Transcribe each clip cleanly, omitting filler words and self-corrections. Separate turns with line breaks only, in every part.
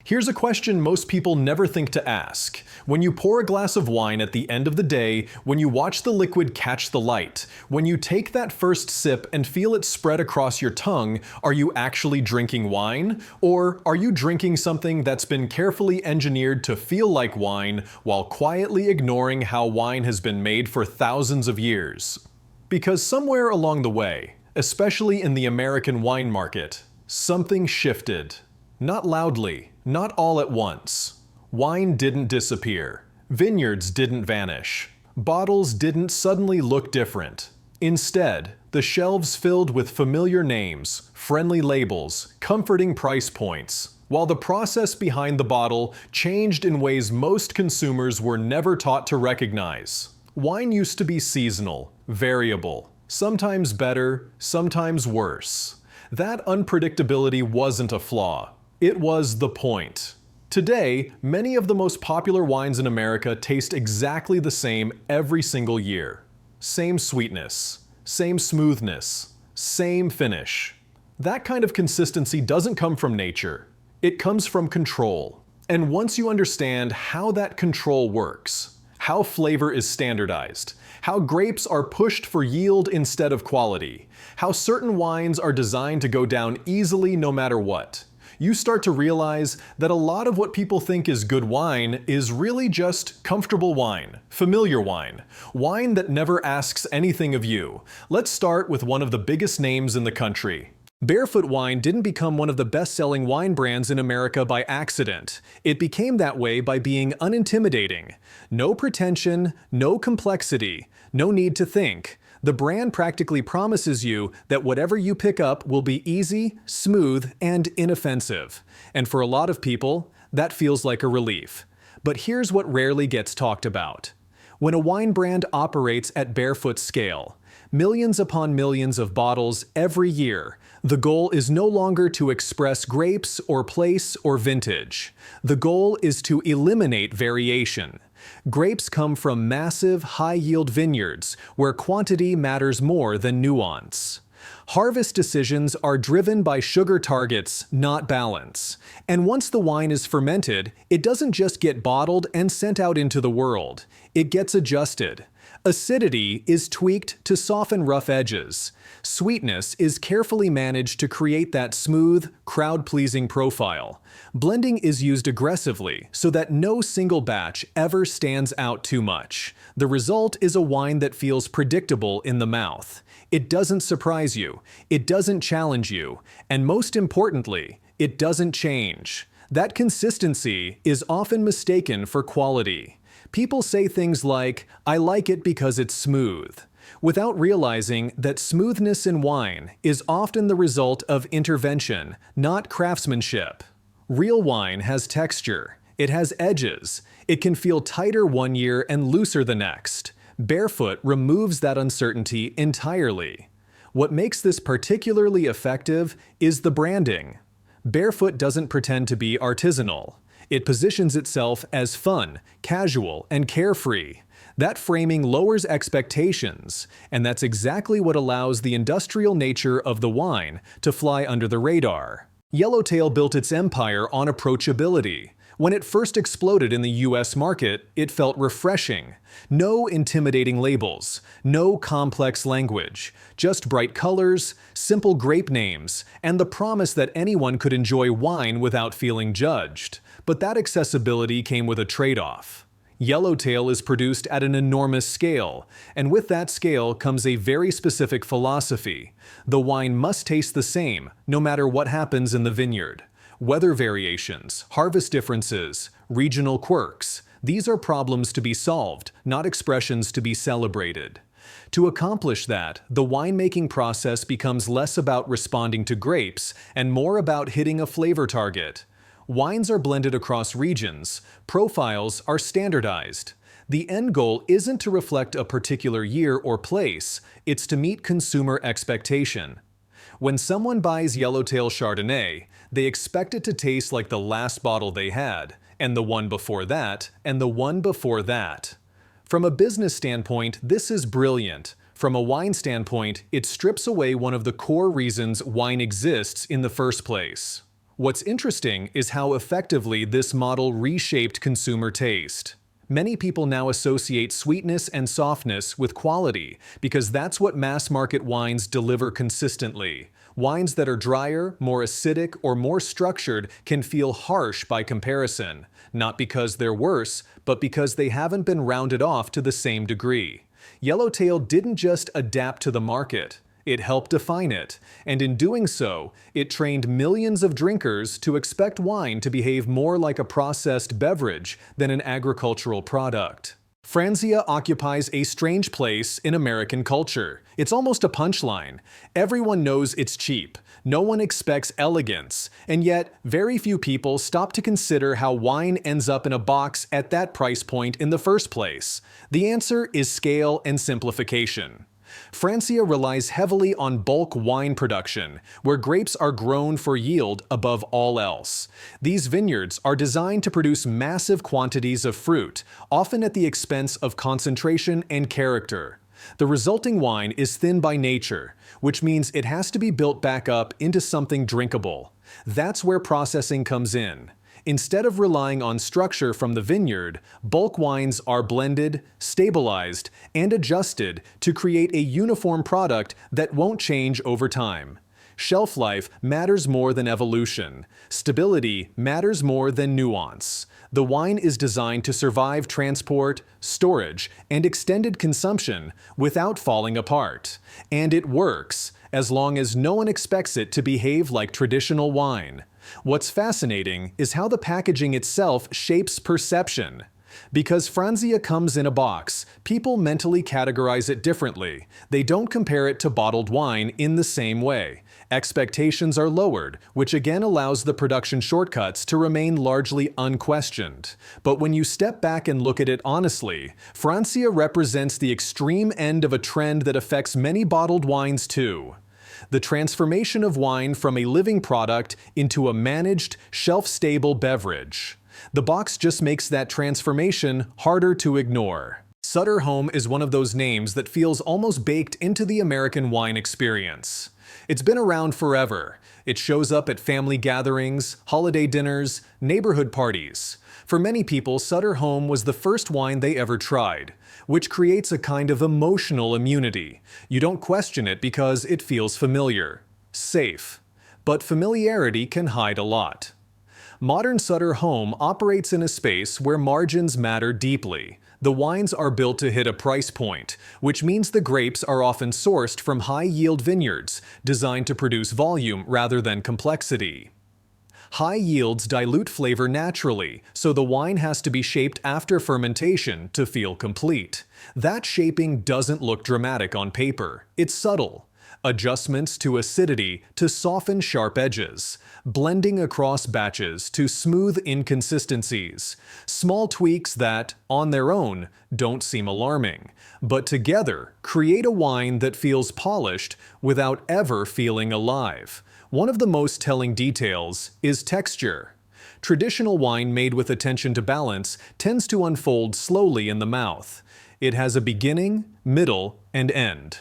Here's a question most people never think to ask. When you pour a glass of wine at the end of the day, when you watch the liquid catch the light, when you take that first sip and feel it spread across your tongue, are you actually drinking wine? Or are you drinking something that's been carefully engineered to feel like wine while quietly ignoring how wine has been made for thousands of years? Because somewhere along the way, especially in the American wine market, something shifted. Not loudly, not all at once. Wine didn't disappear. Vineyards didn't vanish. Bottles didn't suddenly look different. Instead, the shelves filled with familiar names, friendly labels, comforting price points, while the process behind the bottle changed in ways most consumers were never taught to recognize. Wine used to be seasonal, variable, sometimes better, sometimes worse. That unpredictability wasn't a flaw. It was the point. Today, many of the most popular wines in America taste exactly the same every single year. Same sweetness, same smoothness, same finish. That kind of consistency doesn't come from nature. It comes from control. And once you understand how that control works, how flavor is standardized, how grapes are pushed for yield instead of quality, how certain wines are designed to go down easily no matter what, you start to realize that a lot of what people think is good wine is really just comfortable wine, familiar wine, wine that never asks anything of you. Let's start with one of the biggest names in the country. Barefoot Wine didn't become one of the best-selling wine brands in America by accident. It became that way by being unintimidating. No pretension, no complexity, no need to think. The brand practically promises you that whatever you pick up will be easy, smooth, and inoffensive. And for a lot of people, that feels like a relief. But here's what rarely gets talked about. When a wine brand operates at Barefoot scale, millions upon millions of bottles every year, the goal is no longer to express grapes or place or vintage. The goal is to eliminate variation. Grapes come from massive, high-yield vineyards where quantity matters more than nuance. Harvest decisions are driven by sugar targets, not balance. And once the wine is fermented, it doesn't just get bottled and sent out into the world. It gets adjusted. Acidity is tweaked to soften rough edges. Sweetness is carefully managed to create that smooth, crowd-pleasing profile. Blending is used aggressively so that no single batch ever stands out too much. The result is a wine that feels predictable in the mouth. It doesn't surprise you, it doesn't challenge you, and most importantly, it doesn't change. That consistency is often mistaken for quality. People say things like, "I like it because it's smooth," without realizing that smoothness in wine is often the result of intervention, not craftsmanship. Real wine has texture. It has edges. It can feel tighter one year and looser the next. Barefoot removes that uncertainty entirely. What makes this particularly effective is the branding. Barefoot doesn't pretend to be artisanal. It positions itself as fun, casual, and carefree. That framing lowers expectations, and that's exactly what allows the industrial nature of the wine to fly under the radar. Yellowtail built its empire on approachability. When it first exploded in the US market, it felt refreshing. No intimidating labels, no complex language, just bright colors, simple grape names, and the promise that anyone could enjoy wine without feeling judged. But that accessibility came with a trade-off. Yellowtail is produced at an enormous scale, and with that scale comes a very specific philosophy. The wine must taste the same, no matter what happens in the vineyard. Weather variations, harvest differences, regional quirks, these are problems to be solved, not expressions to be celebrated. To accomplish that, the winemaking process becomes less about responding to grapes and more about hitting a flavor target. Wines are blended across regions, profiles are standardized. The end goal isn't to reflect a particular year or place, it's to meet consumer expectation. When someone buys Yellowtail Chardonnay, they expect it to taste like the last bottle they had, and the one before that, and the one before that. From a business standpoint, this is brilliant. From a wine standpoint, it strips away one of the core reasons wine exists in the first place. What's interesting is how effectively this model reshaped consumer taste. Many people now associate sweetness and softness with quality because that's what mass-market wines deliver consistently. Wines that are drier, more acidic, or more structured can feel harsh by comparison, not because they're worse, but because they haven't been rounded off to the same degree. Yellowtail didn't just adapt to the market. It helped define it, and in doing so, it trained millions of drinkers to expect wine to behave more like a processed beverage than an agricultural product. Franzia occupies a strange place in American culture. It's almost a punchline. Everyone knows it's cheap. No one expects elegance, and yet very few people stop to consider how wine ends up in a box at that price point in the first place. The answer is scale and simplification. Francia relies heavily on bulk wine production, where grapes are grown for yield above all else. These vineyards are designed to produce massive quantities of fruit, often at the expense of concentration and character. The resulting wine is thin by nature, which means it has to be built back up into something drinkable. That's where processing comes in. Instead of relying on structure from the vineyard, bulk wines are blended, stabilized, and adjusted to create a uniform product that won't change over time. Shelf life matters more than evolution. Stability matters more than nuance. The wine is designed to survive transport, storage, and extended consumption without falling apart. And it works, as long as no one expects it to behave like traditional wine. What's fascinating is how the packaging itself shapes perception. Because Franzia comes in a box, people mentally categorize it differently. They don't compare it to bottled wine in the same way. Expectations are lowered, which again allows the production shortcuts to remain largely unquestioned. But when you step back and look at it honestly, Francia represents the extreme end of a trend that affects many bottled wines too. The transformation of wine from a living product into a managed, shelf-stable beverage. The box just makes that transformation harder to ignore. Sutter Home is one of those names that feels almost baked into the American wine experience. It's been around forever. It shows up at family gatherings, holiday dinners, neighborhood parties. For many people, Sutter Home was the first wine they ever tried, which creates a kind of emotional immunity. You don't question it because it feels familiar, safe. But familiarity can hide a lot. Modern Sutter Home operates in a space where margins matter deeply. The wines are built to hit a price point, which means the grapes are often sourced from high-yield vineyards, designed to produce volume rather than complexity. High yields dilute flavor naturally, so the wine has to be shaped after fermentation to feel complete. That shaping doesn't look dramatic on paper. It's subtle. Adjustments to acidity to soften sharp edges, blending across batches to smooth inconsistencies. Small tweaks that, on their own, don't seem alarming, but together create a wine that feels polished without ever feeling alive. One of the most telling details is texture. Traditional wine made with attention to balance tends to unfold slowly in the mouth. It has a beginning, middle, and end.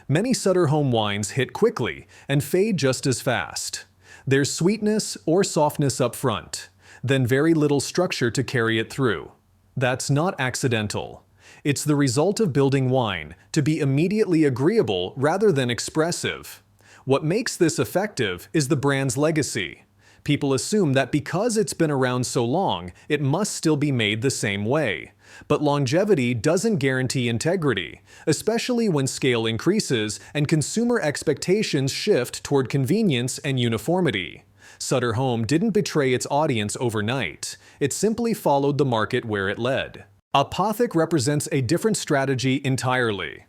Many Sutter Home wines hit quickly and fade just as fast. There's sweetness or softness up front, then very little structure to carry it through. That's not accidental. It's the result of building wine to be immediately agreeable rather than expressive. What makes this effective is the brand's legacy. People assume that because it's been around so long, it must still be made the same way. But longevity doesn't guarantee integrity, especially when scale increases and consumer expectations shift toward convenience and uniformity. Sutter Home didn't betray its audience overnight. It simply followed the market where it led. Apothic represents a different strategy entirely.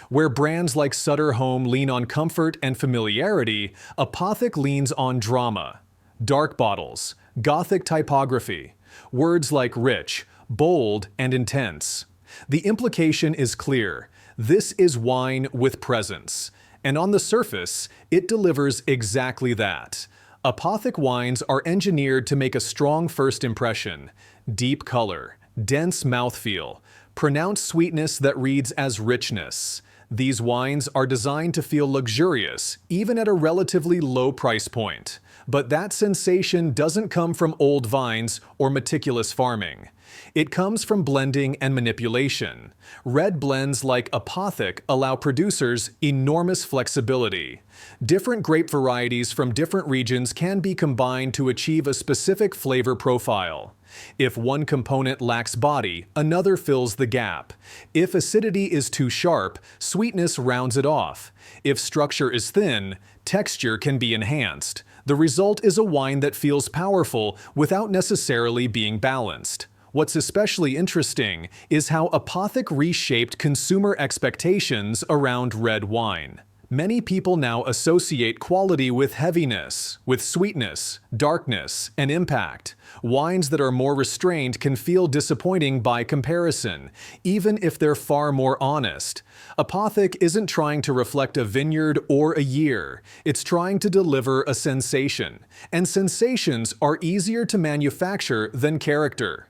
Where brands like Sutter Home lean on comfort and familiarity, Apothic leans on drama. Dark bottles, Gothic typography, words like rich, bold, and intense. The implication is clear. This is wine with presence. And on the surface, it delivers exactly that. Apothic wines are engineered to make a strong first impression. Deep color, dense mouthfeel, pronounced sweetness that reads as richness. These wines are designed to feel luxurious, even at a relatively low price point. But that sensation doesn't come from old vines or meticulous farming. It comes from blending and manipulation. Red blends like Apothic allow producers enormous flexibility. Different grape varieties from different regions can be combined to achieve a specific flavor profile. If one component lacks body, another fills the gap. If acidity is too sharp, sweetness rounds it off. If structure is thin, texture can be enhanced. The result is a wine that feels powerful without necessarily being balanced. What's especially interesting is how Apothic reshaped consumer expectations around red wine. Many people now associate quality with heaviness, with sweetness, darkness, and impact. Wines that are more restrained can feel disappointing by comparison, even if they're far more honest. Apothic isn't trying to reflect a vineyard or a year. It's trying to deliver a sensation. And sensations are easier to manufacture than character.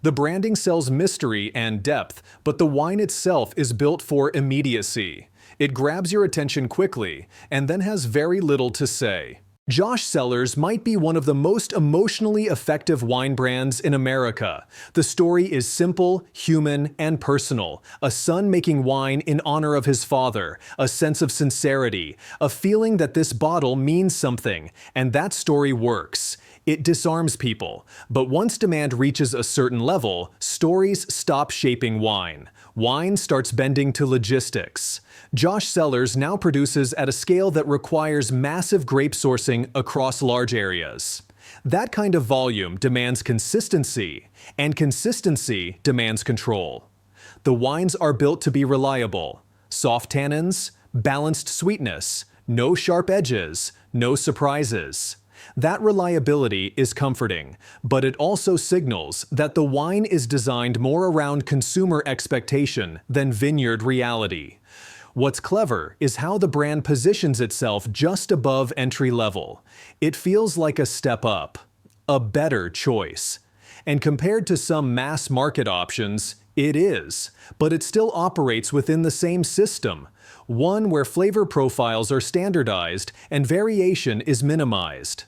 The branding sells mystery and depth, but the wine itself is built for immediacy. It grabs your attention quickly, and then has very little to say. Josh Cellars might be one of the most emotionally effective wine brands in America. The story is simple, human, and personal. A son making wine in honor of his father, a sense of sincerity, a feeling that this bottle means something, and that story works. It disarms people, but once demand reaches a certain level, stories stop shaping wine. Wine starts bending to logistics. Josh Cellars now produces at a scale that requires massive grape sourcing across large areas. That kind of volume demands consistency, and consistency demands control. The wines are built to be reliable. Soft tannins, balanced sweetness, no sharp edges, no surprises. That reliability is comforting, but it also signals that the wine is designed more around consumer expectation than vineyard reality. What's clever is how the brand positions itself just above entry level. It feels like a step up, a better choice. And compared to some mass market options, it is, but it still operates within the same system, one where flavor profiles are standardized and variation is minimized.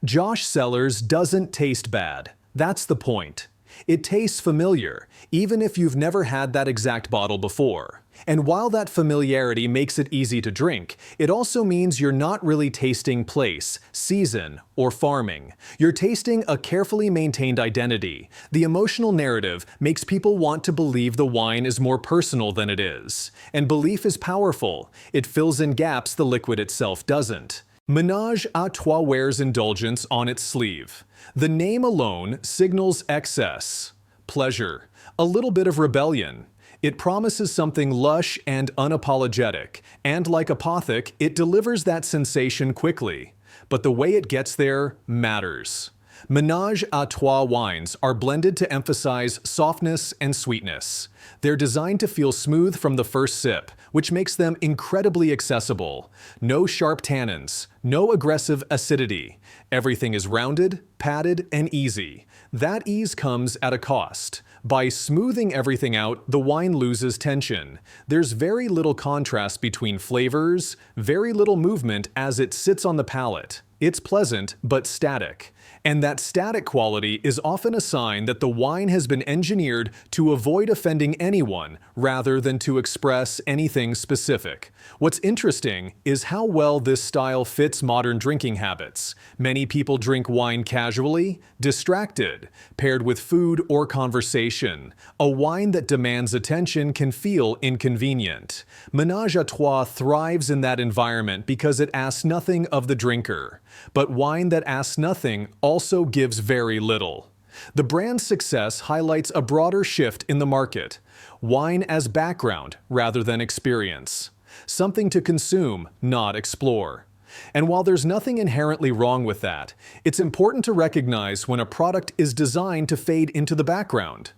Josh Cellars doesn't taste bad. That's the point. It tastes familiar, even if you've never had that exact bottle before. And while that familiarity makes it easy to drink, it also means you're not really tasting place, season, or farming. You're tasting a carefully maintained identity. The emotional narrative makes people want to believe the wine is more personal than it is. And belief is powerful. It fills in gaps the liquid itself doesn't. Ménage à Trois wears indulgence on its sleeve. The name alone signals excess, pleasure, a little bit of rebellion. It promises something lush and unapologetic, and like Apothic, it delivers that sensation quickly. But the way it gets there matters. Ménage à Trois wines are blended to emphasize softness and sweetness. They're designed to feel smooth from the first sip, which makes them incredibly accessible. No sharp tannins, no aggressive acidity. Everything is rounded, padded, and easy. That ease comes at a cost. By smoothing everything out, the wine loses tension. There's very little contrast between flavors, very little movement as it sits on the palate. It's pleasant, but static. And that static quality is often a sign that the wine has been engineered to avoid offending anyone rather than to express anything specific. What's interesting is how well this style fits modern drinking habits. Many people drink wine casually, distracted, paired with food or conversation. A wine that demands attention can feel inconvenient. Ménage à Trois thrives in that environment because it asks nothing of the drinker. But wine that asks nothing also gives very little. The brand's success highlights a broader shift in the market. Wine as background rather than experience. Something to consume, not explore. And while there's nothing inherently wrong with that, it's important to recognize when a product is designed to fade into the background,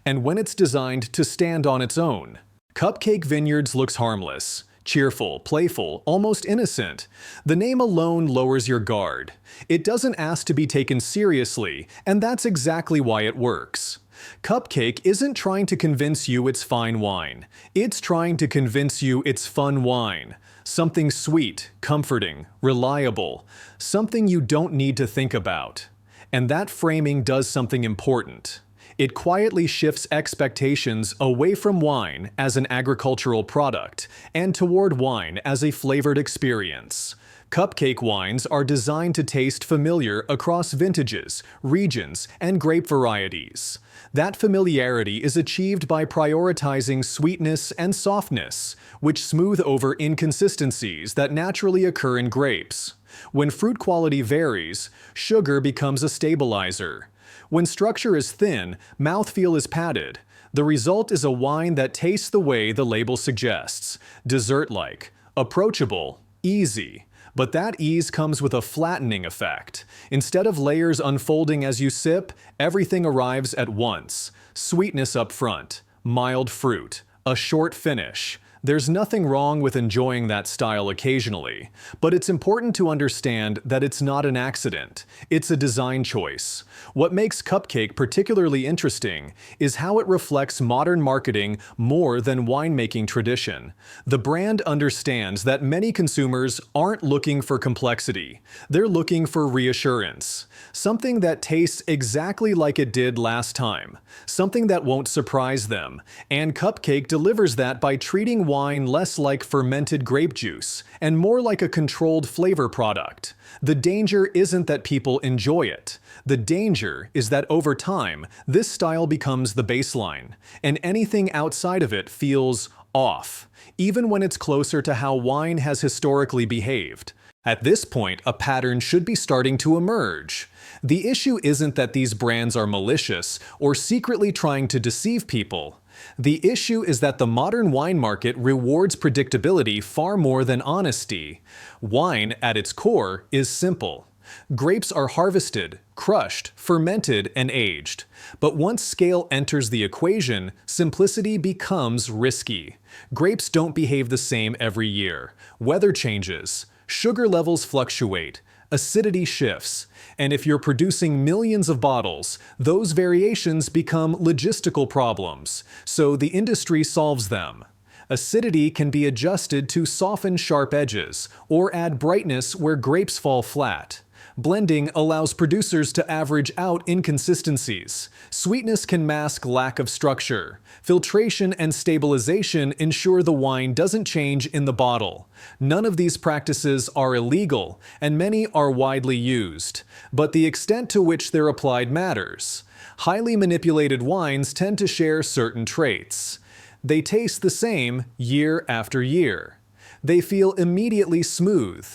and when it's designed to stand on its own. Cupcake Vineyards looks harmless. Cheerful, playful, almost innocent. The name alone lowers your guard. It doesn't ask to be taken seriously, and that's exactly why it works. Cupcake isn't trying to convince you it's fine wine. It's trying to convince you it's fun wine. Something sweet, comforting, reliable, something you don't need to think about. And that framing does something important. It quietly shifts expectations away from wine as an agricultural product and toward wine as a flavored experience. Cupcake wines are designed to taste familiar across vintages, regions, and grape varieties. That familiarity is achieved by prioritizing sweetness and softness, which smooth over inconsistencies that naturally occur in grapes. When fruit quality varies, sugar becomes a stabilizer. When structure is thin, mouthfeel is padded. The result is a wine that tastes the way the label suggests, dessert-like, approachable, easy. But that ease comes with a flattening effect. Instead of layers unfolding as you sip, everything arrives at once. Sweetness up front, mild fruit, a short finish. There's nothing wrong with enjoying that style occasionally, but it's important to understand that it's not an accident. It's a design choice. What makes Cupcake particularly interesting is how it reflects modern marketing more than winemaking tradition. The brand understands that many consumers aren't looking for complexity. They're looking for reassurance. Something that tastes exactly like it did last time. Something that won't surprise them. And Cupcake delivers that by treating wine less like fermented grape juice and more like a controlled flavor product. The danger isn't that people enjoy it. The danger is that over time, this style becomes the baseline, and anything outside of it feels off, even when it's closer to how wine has historically behaved. At this point, a pattern should be starting to emerge. The issue isn't that these brands are malicious or secretly trying to deceive people. The issue is that the modern wine market rewards predictability far more than honesty. Wine, at its core, is simple. Grapes are harvested, crushed, fermented, and aged. But once scale enters the equation, simplicity becomes risky. Grapes don't behave the same every year. Weather changes. Sugar levels fluctuate. Acidity shifts. And if you're producing millions of bottles, those variations become logistical problems. So the industry solves them. Acidity can be adjusted to soften sharp edges or add brightness where grapes fall flat. Blending allows producers to average out inconsistencies. Sweetness can mask lack of structure. Filtration and stabilization ensure the wine doesn't change in the bottle. None of these practices are illegal, and many are widely used. But the extent to which they're applied matters. Highly manipulated wines tend to share certain traits. They taste the same year after year. They feel immediately smooth.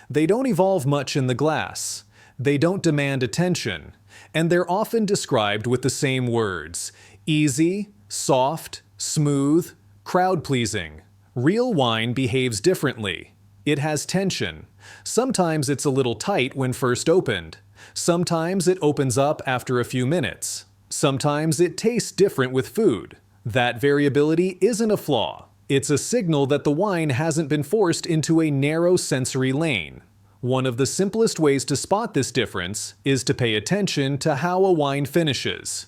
They don't evolve much in the glass. They don't demand attention. And they're often described with the same words: easy, soft, smooth, crowd-pleasing. Real wine behaves differently. It has tension. Sometimes it's a little tight when first opened. Sometimes it opens up after a few minutes. Sometimes it tastes different with food. That variability isn't a flaw. It's a signal that the wine hasn't been forced into a narrow sensory lane. One of the simplest ways to spot this difference is to pay attention to how a wine finishes.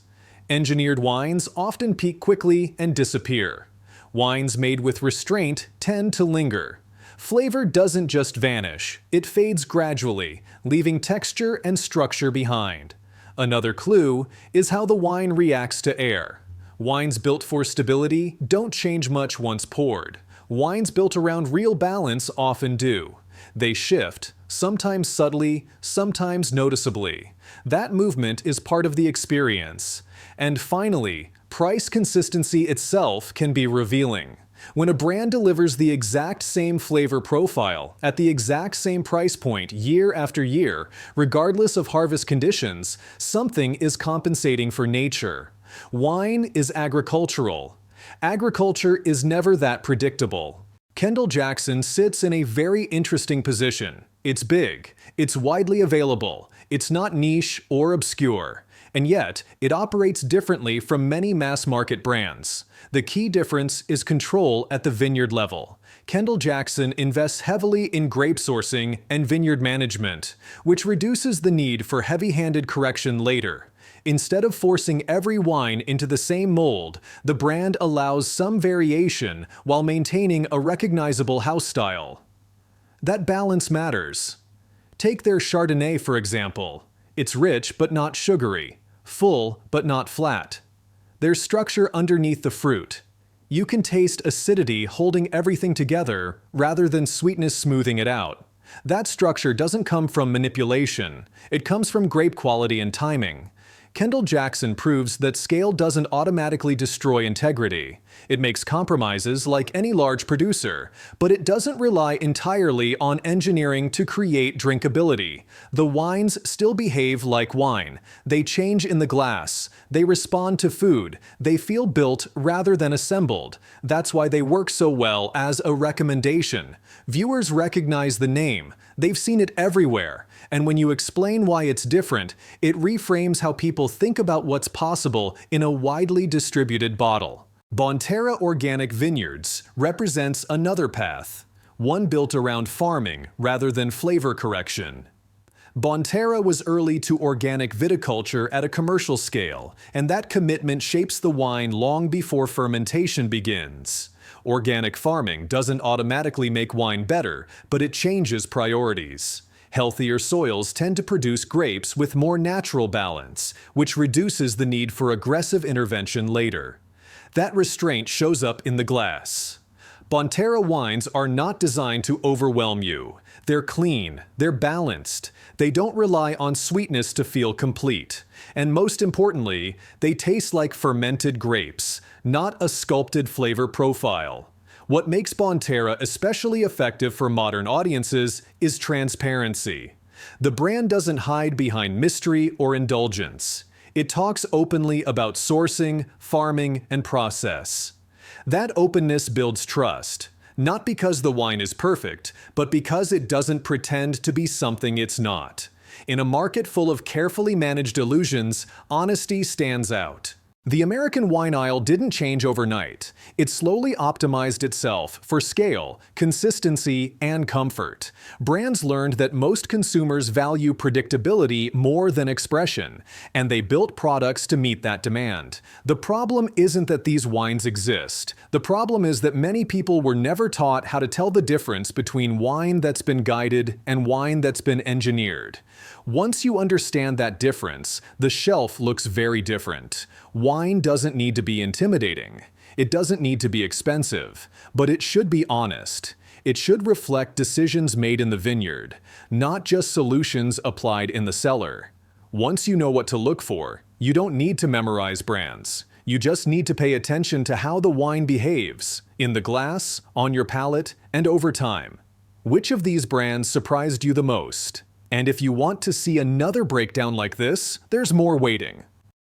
Engineered wines often peak quickly and disappear. Wines made with restraint tend to linger. Flavor doesn't just vanish, it fades gradually, leaving texture and structure behind. Another clue is how the wine reacts to air. Wines built for stability don't change much once poured. Wines built around real balance often do. They shift, sometimes subtly, sometimes noticeably. That movement is part of the experience. And finally, price consistency itself can be revealing. When a brand delivers the exact same flavor profile at the exact same price point year after year, regardless of harvest conditions, something is compensating for nature. Wine is agricultural. Agriculture is never that predictable. Kendall Jackson sits in a very interesting position. It's big, it's widely available, it's not niche or obscure, and yet it operates differently from many mass-market brands. The key difference is control at the vineyard level. Kendall Jackson invests heavily in grape sourcing and vineyard management, which reduces the need for heavy-handed correction later. Instead of forcing every wine into the same mold, the brand allows some variation while maintaining a recognizable house style. That balance matters. Take their Chardonnay, for example. It's rich but not sugary, full but not flat. There's structure underneath the fruit. You can taste acidity holding everything together rather than sweetness smoothing it out. That structure doesn't come from manipulation. It comes from grape quality and timing. Kendall Jackson proves that scale doesn't automatically destroy integrity. It makes compromises like any large producer, but it doesn't rely entirely on engineering to create drinkability. The wines still behave like wine. They change in the glass. They respond to food. They feel built rather than assembled. That's why they work so well as a recommendation. Viewers recognize the name. They've seen it everywhere. And when you explain why it's different, it reframes how people think about what's possible in a widely distributed bottle. Bonterra Organic Vineyards represents another path, one built around farming rather than flavor correction. Bonterra was early to organic viticulture at a commercial scale, and that commitment shapes the wine long before fermentation begins. Organic farming doesn't automatically make wine better, but it changes priorities. Healthier soils tend to produce grapes with more natural balance, which reduces the need for aggressive intervention later. That restraint shows up in the glass. Bonterra wines are not designed to overwhelm you. They're clean, they're balanced, they don't rely on sweetness to feel complete. And most importantly, they taste like fermented grapes, not a sculpted flavor profile. What makes Bonterra especially effective for modern audiences is transparency. The brand doesn't hide behind mystery or indulgence. It talks openly about sourcing, farming, and process. That openness builds trust, not because the wine is perfect, but because it doesn't pretend to be something it's not. In a market full of carefully managed illusions, honesty stands out. The American wine aisle didn't change overnight. It slowly optimized itself for scale, consistency, and comfort. Brands learned that most consumers value predictability more than expression, and they built products to meet that demand. The problem isn't that these wines exist. The problem is that many people were never taught how to tell the difference between wine that's been guided and wine that's been engineered. Once you understand that difference, the shelf looks very different. Wine doesn't need to be intimidating. It doesn't need to be expensive, but it should be honest. It should reflect decisions made in the vineyard, not just solutions applied in the cellar. Once you know what to look for, you don't need to memorize brands. You just need to pay attention to how the wine behaves, in the glass, on your palate, and over time. Which of these brands surprised you the most? And if you want to see another breakdown like this, there's more waiting.